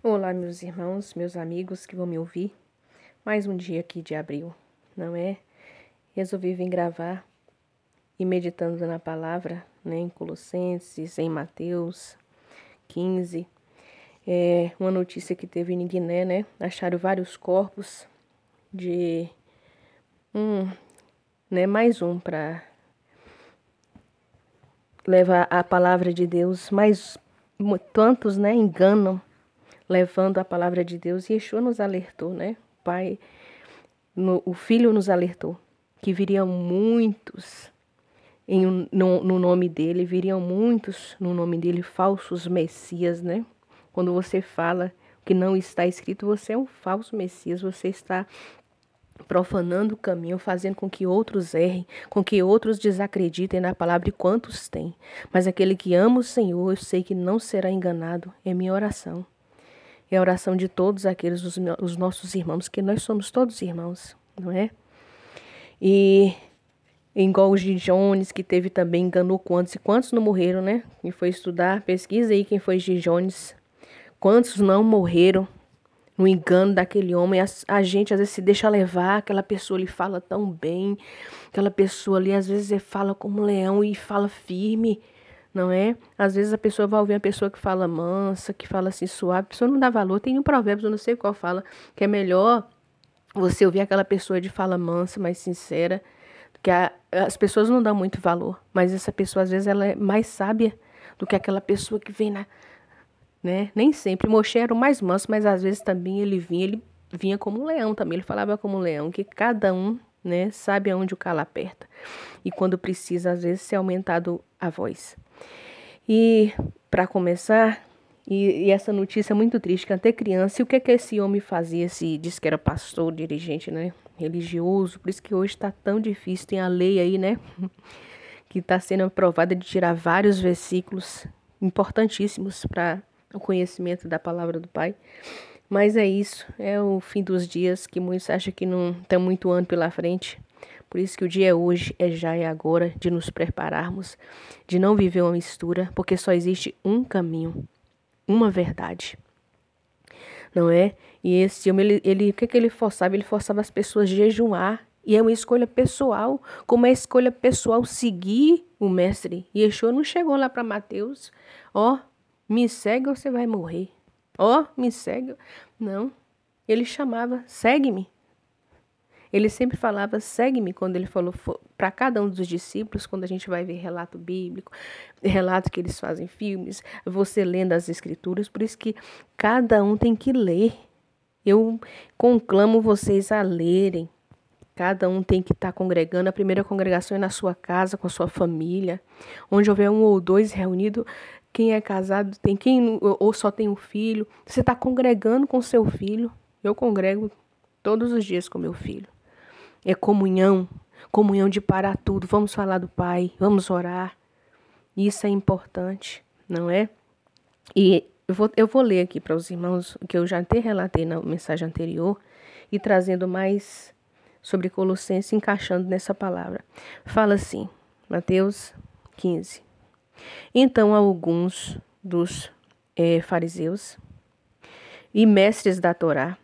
Olá, meus irmãos, meus amigos que vão me ouvir. Mais um dia aqui de abril, não é? Resolvi vir gravar e meditando na palavra, né, em Colossenses, em Mateus 15. Uma notícia que teve em Guiné, né? Acharam vários corpos de mais um para levar a palavra de Deus, mas tantos, né, enganam levando a palavra de Deus. E Yeshua nos alertou, né? Pai, o Filho nos alertou que viriam muitos no nome dele, viriam muitos no nome dele, falsos messias, né? Quando você fala que não está escrito, você é um falso messias, você está profanando o caminho, fazendo com que outros errem, com que outros desacreditem na palavra, e quantos têm. Mas aquele que ama o Senhor, eu sei que não será enganado. É minha oração. É a oração de todos aqueles, os nossos irmãos, que nós somos todos irmãos, não é? E igual o G. Jones, que teve também, enganou quantos e quantos não morreram, né? Quem foi estudar, pesquisa aí quem foi G. Jones. Quantos não morreram no engano daquele homem? A gente às vezes se deixa levar, aquela pessoa lhe fala tão bem, aquela pessoa ali às vezes fala como um leão e fala firme, não é? Às vezes a pessoa vai ouvir uma pessoa que fala mansa, que fala assim suave, a pessoa não dá valor. Tem um provérbio, eu não sei qual fala, que é melhor você ouvir aquela pessoa de fala mansa, mais sincera, que as pessoas não dão muito valor, mas essa pessoa às vezes ela é mais sábia do que aquela pessoa que vem né? Nem sempre Moshe era o mais manso, mas às vezes também ele vinha como um leão também, ele falava como um leão, que cada um, né, sabe aonde o calo aperta. E quando precisa, às vezes, ser aumentado a voz. E para começar, e essa notícia é muito triste, que até criança, e o que esse homem fazia? Disse que era pastor, dirigente, né? Religioso, por isso que hoje está tão difícil, tem a lei aí, né? Que está sendo aprovada de tirar vários versículos importantíssimos para o conhecimento da palavra do Pai. Mas é isso, é o fim dos dias, que muitos acham que não tem muito ano pela frente. Por isso que o dia é hoje, é já, é agora, de nos prepararmos, de não viver uma mistura, porque só existe um caminho, uma verdade, não é? E esse homem, o que ele forçava? Ele forçava as pessoas a jejuar, e é uma escolha pessoal, como é escolha pessoal seguir o mestre. E Yeshua não chegou lá para Mateus, ó, me segue ou você vai morrer. Ó, me segue. Não, ele chamava, segue-me. Ele sempre falava, segue-me, quando ele falou para cada um dos discípulos, quando a gente vai ver relato bíblico, relato que eles fazem filmes, você lendo as escrituras, por isso que cada um tem que ler. Eu conclamo vocês a lerem. Cada um tem que estar congregando. A primeira congregação é na sua casa, com a sua família. Onde houver um ou dois reunidos, quem é casado tem quem ou só tem um filho. Você está congregando com seu filho. Eu congrego todos os dias com meu filho. É comunhão, comunhão de parar tudo. Vamos falar do Pai, vamos orar. Isso é importante, não é? E eu vou ler aqui para os irmãos o que eu já até relatei na mensagem anterior e trazendo mais sobre Colossenses, encaixando nessa palavra. Fala assim, Mateus 15. Então alguns dos fariseus e mestres da Torá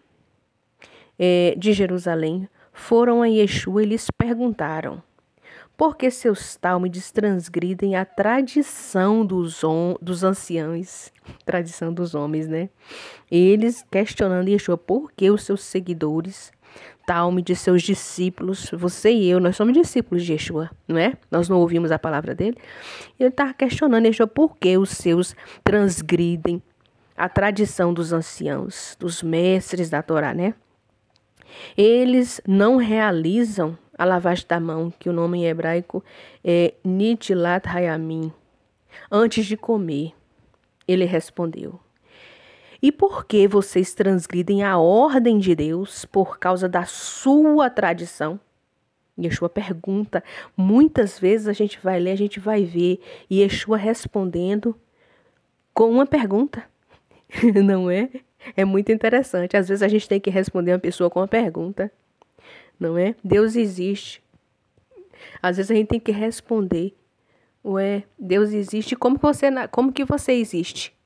de Jerusalém foram a Yeshua e lhes perguntaram: por que seus talmides transgridem a tradição dos anciãos? Tradição dos homens, né? Eles questionando Yeshua, por que os seus seguidores, talmides, seus discípulos, você e eu, nós somos discípulos de Yeshua, não é? Nós não ouvimos a palavra dele. Ele estava questionando Yeshua, por que os seus transgridem a tradição dos anciãos, dos mestres da Torá, né? Eles não realizam a lavagem da mão, que o nome em hebraico é Nitilat Hayamim. Antes de comer, ele respondeu: e por que vocês transgridem a ordem de Deus por causa da sua tradição? Yeshua pergunta. Muitas vezes a gente vai ler, a gente vai ver Yeshua respondendo com uma pergunta. Não é? É muito interessante. Às vezes a gente tem que responder uma pessoa com uma pergunta. Não é? Deus existe. Às vezes a gente tem que responder. Ué, Deus existe. Como que você existe?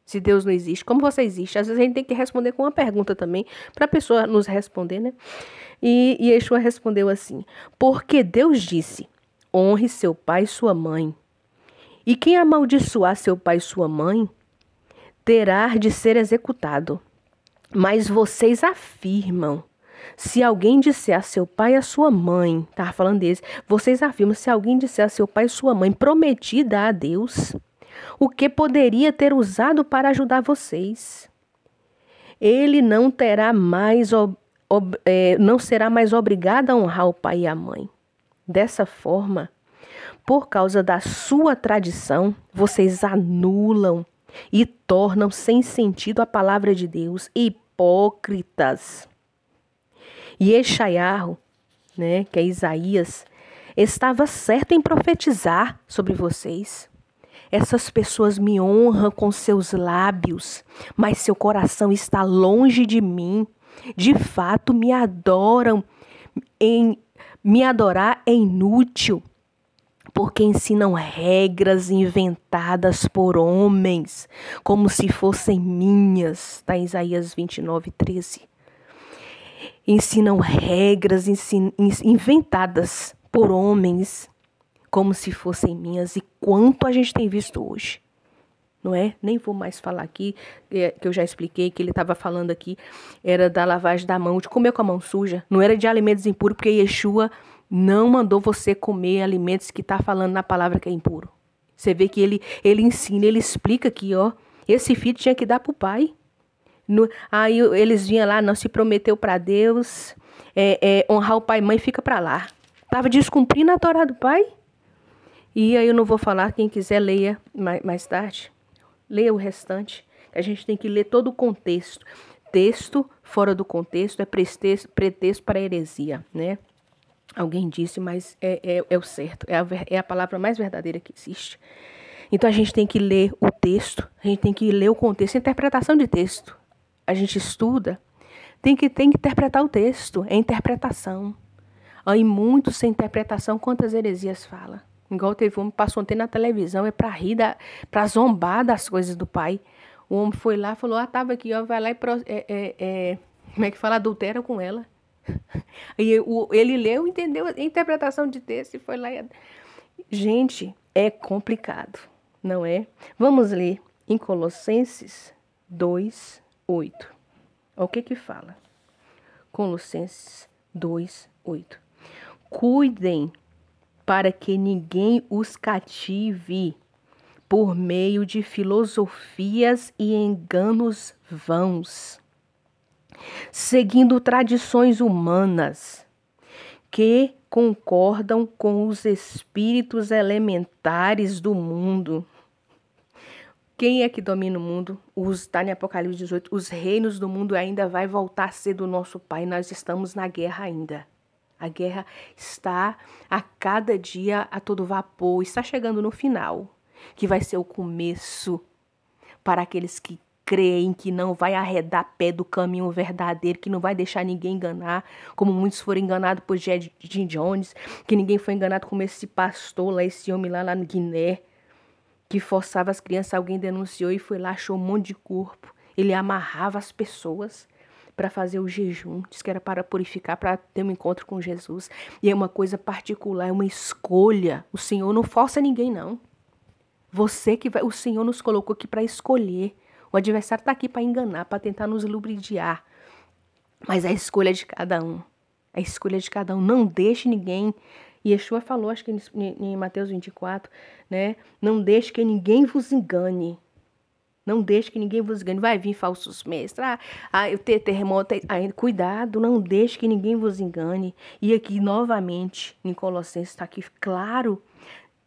Se Deus não existe, como você existe? Às vezes a gente tem que responder com uma pergunta também, para a pessoa nos responder, né? E Yeshua respondeu assim: porque Deus disse, honre seu pai e sua mãe. E quem amaldiçoar seu pai e sua mãe, terá de ser executado. Mas vocês afirmam, se alguém disser a seu pai e a sua mãe, estava falando deles, vocês afirmam, se alguém disser a seu pai e sua mãe, prometida a Deus, o que poderia ter usado para ajudar vocês? Ele não terá mais, não será mais obrigado a honrar o pai e a mãe. Dessa forma, por causa da sua tradição, vocês anulam e tornam sem sentido a palavra de Deus, hipócritas. E Yeshayahu, né, que é Isaías, estava certo em profetizar sobre vocês. Essas pessoas me honram com seus lábios, mas seu coração está longe de mim. De fato, me adoram. Me adorar é inútil, porque ensinam regras inventadas por homens, como se fossem minhas. Está em Isaías 29:13. Ensinam regras inventadas por homens, como se fossem minhas. E quanto a gente tem visto hoje, não é? Nem vou mais falar aqui, que eu já expliquei, que ele estava falando aqui, era da lavagem da mão, de comer com a mão suja. Não era de alimentos impuros, porque Yeshua não mandou você comer alimentos que está falando na palavra que é impuro. Você vê que ele ensina, ele explica aqui, ó, esse filho tinha que dar para o pai. Aí eles vinham lá, não se prometeu para Deus, honrar o pai e mãe, fica para lá. Estava descumprindo a Torá do pai. E aí eu não vou falar, quem quiser leia mais tarde. Leia o restante. A gente tem que ler todo o contexto. Texto fora do contexto é pretexto para heresia, né? Alguém disse, mas é o certo. É a palavra mais verdadeira que existe. Então a gente tem que ler o texto, a gente tem que ler o contexto, a interpretação de texto. A gente estuda, tem que interpretar o texto, é interpretação. Aí muito sem interpretação, quantas heresias fala. Igual teve um que passou ontem na televisão, é para rir, para zombar das coisas do pai. O homem foi lá, falou, tava aqui, ó, vai lá e como é que fala? Adultera com ela. E ele leu, entendeu a interpretação de texto e foi lá. Gente, é complicado, não é? Vamos ler em Colossenses 2:8. O que fala? Colossenses 2:8. Cuidem para que ninguém os cative por meio de filosofias e enganos vãos, seguindo tradições humanas que concordam com os espíritos elementares do mundo. Quem é que domina o mundo? Está em Apocalipse 18. Os reinos do mundo ainda vai voltar a ser do nosso Pai. Nós estamos na guerra ainda. A guerra está a cada dia a todo vapor. Está chegando no final, que vai ser o começo para aqueles que creem que não vai arredar pé do caminho verdadeiro, que não vai deixar ninguém enganar, como muitos foram enganados por Jim Jones, que ninguém foi enganado como esse pastor lá, esse homem lá no Guiné, que forçava as crianças. Alguém denunciou e foi lá, achou um monte de corpo. Ele amarrava as pessoas para fazer o jejum, disse que era para purificar, para ter um encontro com Jesus. E é uma coisa particular, é uma escolha. O Senhor não força ninguém, não. O Senhor nos colocou aqui para escolher. O adversário está aqui para enganar, para tentar nos lubridiar. Mas a escolha é de cada um. A escolha é de cada um. Não deixe ninguém. E Yeshua falou, acho que em Mateus 24, né? Não deixe que ninguém vos engane. Não deixe que ninguém vos engane. Vai vir falsos mestres. Eu ter terremoto. Cuidado, não deixe que ninguém vos engane. E aqui, novamente, em Colossenses, está aqui claro.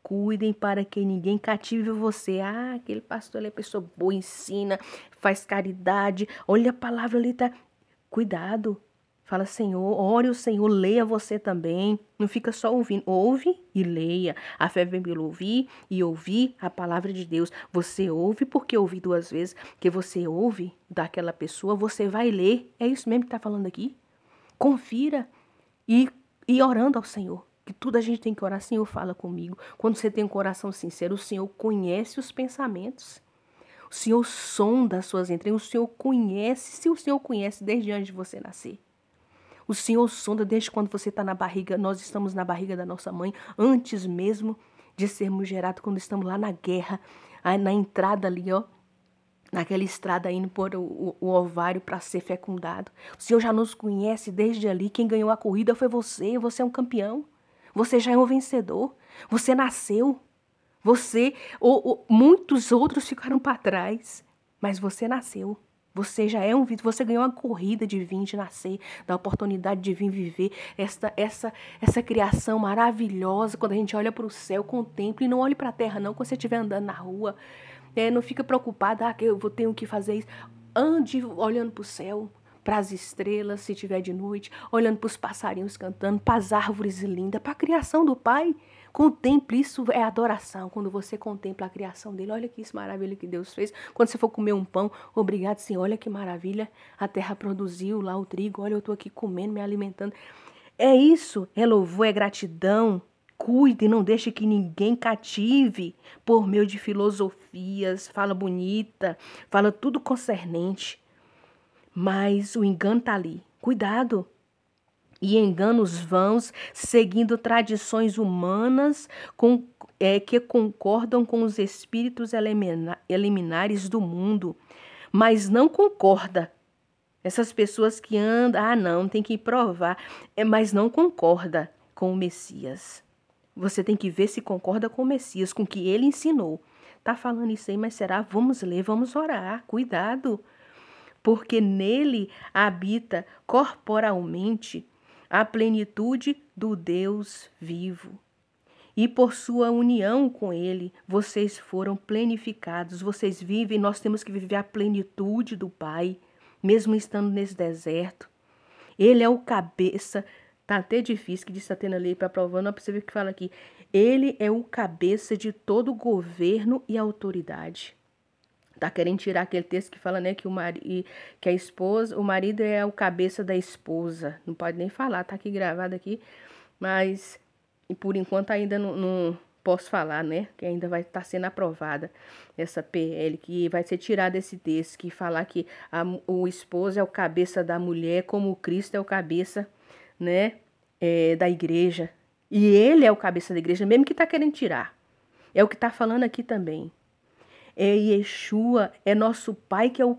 Cuidem para que ninguém cative você. Aquele pastor ali é pessoa boa, ensina, faz caridade. Olha a palavra ali, tá. Cuidado. Fala, Senhor, ore o Senhor, leia você também. Não fica só ouvindo. Ouve e leia. A fé vem pelo ouvir e ouvir a palavra de Deus. Você ouve porque ouvi 2 vezes. Que você ouve daquela pessoa, você vai ler. É isso mesmo que está falando aqui. Confira e orando ao Senhor. Que tudo a gente tem que orar. Senhor, fala comigo. Quando você tem um coração sincero, o Senhor conhece os pensamentos. O Senhor sonda as suas entranhas. O Senhor conhece, se o Senhor conhece desde antes de você nascer. O Senhor sonda desde quando você está na barriga, nós estamos na barriga da nossa mãe, antes mesmo de sermos gerados, quando estamos lá na guerra, na entrada ali, ó, naquela estrada indo por o ovário para ser fecundado. O Senhor já nos conhece desde ali. Quem ganhou a corrida foi você. Você é um campeão. Você já é um vencedor. Você nasceu. Muitos outros ficaram para trás, mas você nasceu. Você já é um vídeo, você ganhou uma corrida de vir, de nascer, da oportunidade de vir viver essa criação maravilhosa. Quando a gente olha para o céu, contempla, e não olhe para a terra não, quando você estiver andando na rua, não fica preocupada, que eu tenho que fazer isso. Ande olhando para o céu, para as estrelas, se tiver de noite, olhando para os passarinhos cantando, para as árvores lindas, para a criação do Pai. Contemple, isso é adoração, quando você contempla a criação dele. Olha que isso maravilha que Deus fez. Quando você for comer um pão, obrigado, Senhor, olha que maravilha. A terra produziu lá o trigo, olha, eu estou aqui comendo, me alimentando. É isso, é louvor, é gratidão. Cuide, não deixe que ninguém cative por meio de filosofias, fala bonita, fala tudo concernente. Mas o engano está ali. Cuidado. E enganos vãos, seguindo tradições humanas que concordam com os espíritos eliminares do mundo, mas não concorda. Essas pessoas que andam, não, tem que provar, mas não concorda com o Messias. Você tem que ver se concorda com o Messias, com o que ele ensinou. Tá falando isso aí, mas será? Vamos ler, vamos orar, cuidado. Porque nele habita corporalmente a plenitude do Deus vivo. E por sua união com ele, vocês foram plenificados, vocês vivem, nós temos que viver a plenitude do Pai, mesmo estando nesse deserto. Ele é o cabeça, tá até difícil, que disse a Tena ali para provar, não precisa ver o que fala aqui. Ele é o cabeça de todo governo e autoridade. Tá querendo tirar aquele texto que fala, né, que a esposa, o marido é o cabeça da esposa. Não pode nem falar, tá aqui gravado aqui, mas por enquanto ainda não posso falar, né, que ainda vai estar sendo aprovada essa PL, que vai ser tirada esse texto, que falar que o esposo é o cabeça da mulher, como o Cristo é o cabeça, né, da igreja. E ele é o cabeça da igreja, mesmo que tá querendo tirar. É o que tá falando aqui também. Yeshua é nosso Pai, que é o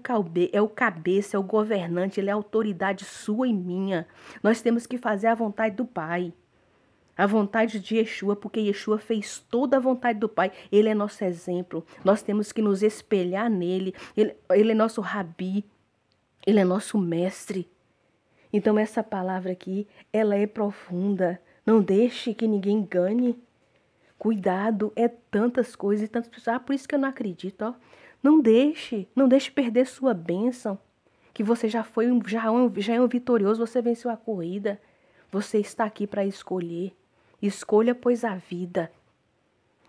cabeça, é o governante, ele é a autoridade sua e minha. Nós temos que fazer a vontade do Pai, a vontade de Yeshua, porque Yeshua fez toda a vontade do Pai. Ele é nosso exemplo, nós temos que nos espelhar nele, ele é nosso rabi, ele é nosso mestre. Então essa palavra aqui, ela é profunda, não deixe que ninguém engane. Cuidado, é tantas coisas e tantas pessoas. Por isso que eu não acredito, ó. Não deixe perder sua bênção. Que você já é um vitorioso, você venceu a corrida. Você está aqui para escolher. Escolha, pois, a vida.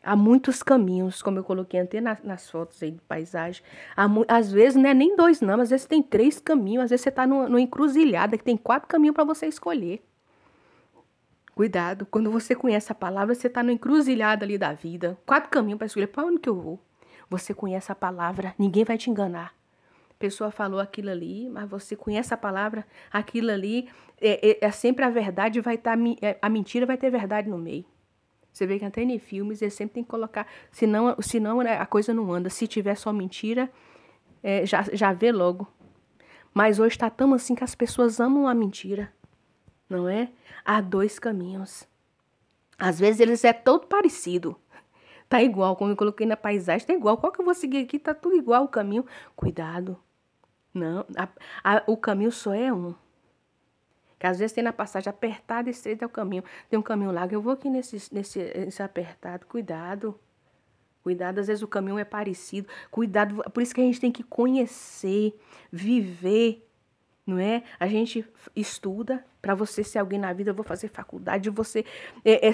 Há muitos caminhos, como eu coloquei até nas fotos aí de paisagem. Às vezes não é nem 2 não, às vezes tem 3 caminhos. Às vezes você está numa encruzilhada que tem 4 caminhos para você escolher. Cuidado, quando você conhece a palavra, você está no encruzilhado ali da vida. 4 caminhos para escolher, para onde que eu vou? Você conhece a palavra, ninguém vai te enganar. A pessoa falou aquilo ali, mas você conhece a palavra, aquilo ali é sempre a verdade, vai estar a mentira vai ter verdade no meio. Você vê que até em filmes eles sempre tem que colocar, senão a coisa não anda. Se tiver só mentira, já vê logo. Mas hoje está tão assim que as pessoas amam a mentira. Não é? Há 2 caminhos. Às vezes eles é todo parecido. Tá igual, como eu coloquei na paisagem, tá igual. Qual que eu vou seguir aqui? Tá tudo igual o caminho. Cuidado. Não, o caminho só é um. Que às vezes tem na passagem apertada e estreita é o caminho. Tem um caminho largo, eu vou aqui nesse apertado. Cuidado. Cuidado, às vezes o caminho é parecido. Cuidado, por isso que a gente tem que conhecer, viver. Não é? A gente estuda, para você ser alguém na vida, eu vou fazer faculdade, você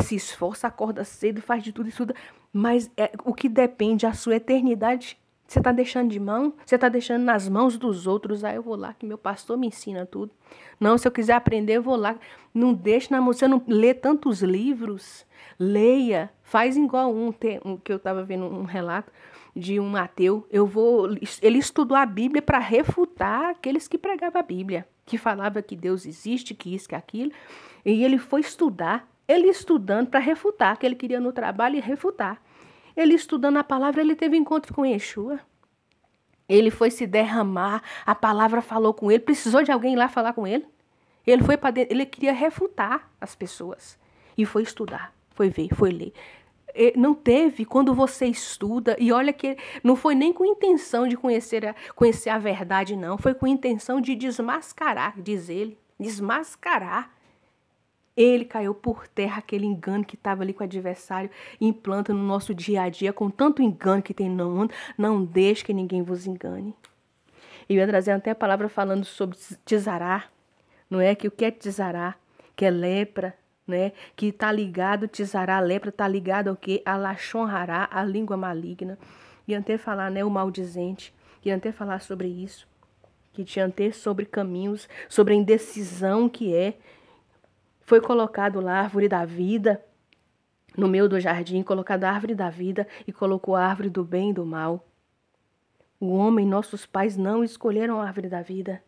se esforça, acorda cedo, faz de tudo, estuda, mas o que depende, a sua eternidade, você está deixando de mão, você está deixando nas mãos dos outros. Aí eu vou lá, que meu pastor me ensina tudo. Não, se eu quiser aprender, eu vou lá. Não deixe na mão, você não lê tantos livros, leia, faz igual que eu estava vendo um relato, de um ateu. Ele estudou a Bíblia para refutar aqueles que pregavam a Bíblia, que falava que Deus existe, que isso, que aquilo. E ele foi estudar, ele estudando para refutar, que ele queria no trabalho e refutar. Ele estudando a palavra, ele teve encontro com Yeshua. Ele foi se derramar, a palavra falou com ele, precisou de alguém ir lá falar com ele. Ele foi para dentro, ele queria refutar as pessoas. E foi estudar, foi ver, foi ler. Não teve, quando você estuda, e olha que não foi nem com intenção de conhecer a verdade, não. Foi com intenção de desmascarar, diz ele, desmascarar. Ele caiu por terra, aquele engano que estava ali com o adversário, implanta no nosso dia a dia, com tanto engano que tem no mundo. Não deixe que ninguém vos engane. Eu ia trazer até a palavra falando sobre tizará, não é? Que o que é tizará? Que é lepra, né? Que está ligado, tizará, lepra, está ligado ao quê? A lashon hará, a língua maligna. E até falar, né? O maldizente. E até falar sobre isso. Que tinha até sobre caminhos, sobre a indecisão que é. Foi colocado lá a árvore da vida, no meio do jardim, colocado a árvore da vida e colocou a árvore do bem e do mal. O homem, nossos pais, não escolheram a árvore da vida.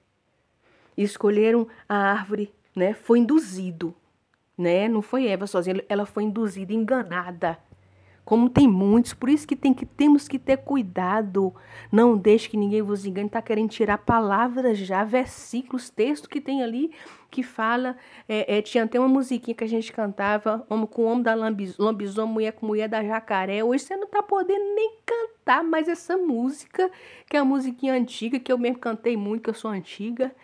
Escolheram a árvore, né? Foi induzido, né? Não foi Eva sozinha, ela foi induzida, enganada. Como tem muitos, por isso que temos que ter cuidado. Não deixe que ninguém vos engane. Está querendo tirar palavras já, versículos, texto que tem ali que fala. Tinha até uma musiquinha que a gente cantava, homem com homem da lobisomem, mulher com mulher da jacaré. Hoje você não está podendo nem cantar mais essa música, que é uma musiquinha antiga, que eu mesmo cantei muito, que eu sou antiga.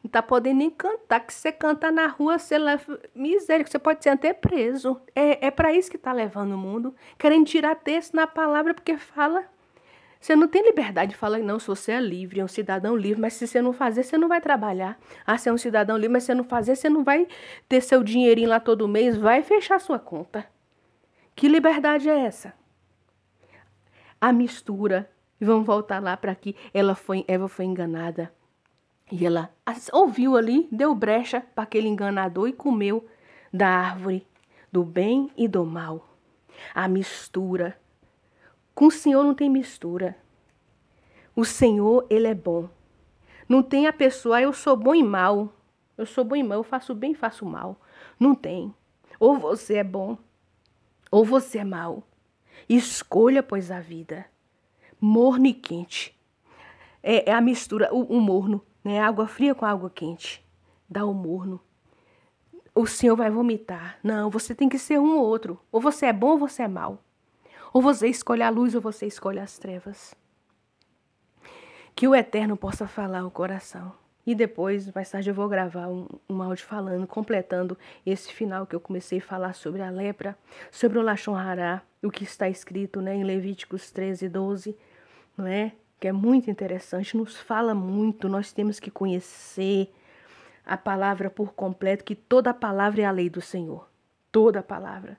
Não tá podendo nem cantar, que você canta na rua, você leva miséria, que você pode ser até preso. É para isso que tá levando o mundo, querendo tirar texto na palavra, porque fala. Você não tem liberdade de falar, não, se você é livre, é um cidadão livre, mas se você não fazer, você não vai trabalhar. Ah, você é um cidadão livre, mas se você não fazer, você não vai ter seu dinheirinho lá todo mês, vai fechar sua conta. Que liberdade é essa? A mistura, e vamos voltar lá para aqui, Eva foi enganada. E ela ouviu ali, deu brecha para aquele enganador e comeu da árvore do bem e do mal. A mistura. Com o Senhor não tem mistura. O Senhor, Ele é bom. Não tem a pessoa, eu sou bom e mal. Eu sou bom e mal, eu faço bem e faço mal. Não tem. Ou você é bom, ou você é mal. Escolha, pois, a vida. Morno e quente. É a mistura, o morno. Né? Água fria com água quente. Dá o morno. O Senhor vai vomitar. Não, você tem que ser um ou outro. Ou você é bom ou você é mau. Ou você escolhe a luz ou você escolhe as trevas. Que o Eterno possa falar ao coração. E depois, mais tarde, eu vou gravar um áudio falando, completando esse final que eu comecei a falar sobre a lepra, sobre o lashon hará, o que está escrito, né, em Levíticos 13:12, não é? Que é muito interessante, nos fala muito, nós temos que conhecer a palavra por completo, que toda a palavra é a lei do Senhor, toda a palavra.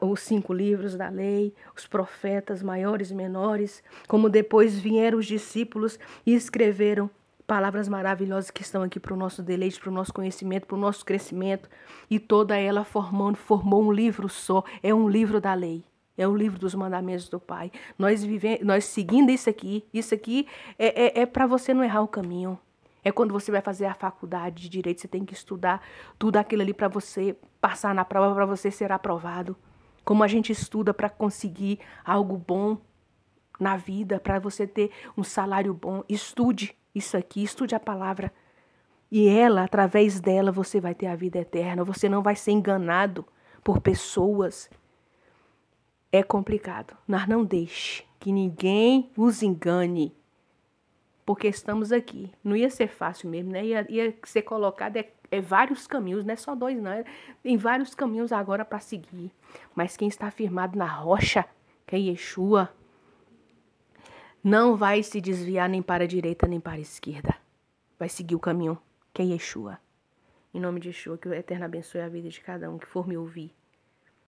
Os 5 livros da lei, os profetas maiores e menores, como depois vieram os discípulos e escreveram palavras maravilhosas que estão aqui para o nosso deleite, para o nosso conhecimento, para o nosso crescimento, e toda ela formou um livro só, é um livro da lei. É o livro dos mandamentos do Pai. Nós seguindo isso aqui é para você não errar o caminho. É quando você vai fazer a faculdade de Direito, você tem que estudar tudo aquilo ali para você passar na prova, para você ser aprovado. Como a gente estuda para conseguir algo bom na vida, para você ter um salário bom. Estude isso aqui, estude a palavra. E ela, através dela, você vai ter a vida eterna. Você não vai ser enganado por pessoas. É complicado, mas não deixe que ninguém os engane, porque estamos aqui. Não ia ser fácil mesmo, né? Ia ser colocado vários caminhos, não é só 2, não. Tem vários caminhos agora para seguir. Mas quem está firmado na rocha, que é Yeshua, não vai se desviar nem para a direita nem para a esquerda. Vai seguir o caminho, que é Yeshua. Em nome de Yeshua, que o Eterno abençoe a vida de cada um que for me ouvir.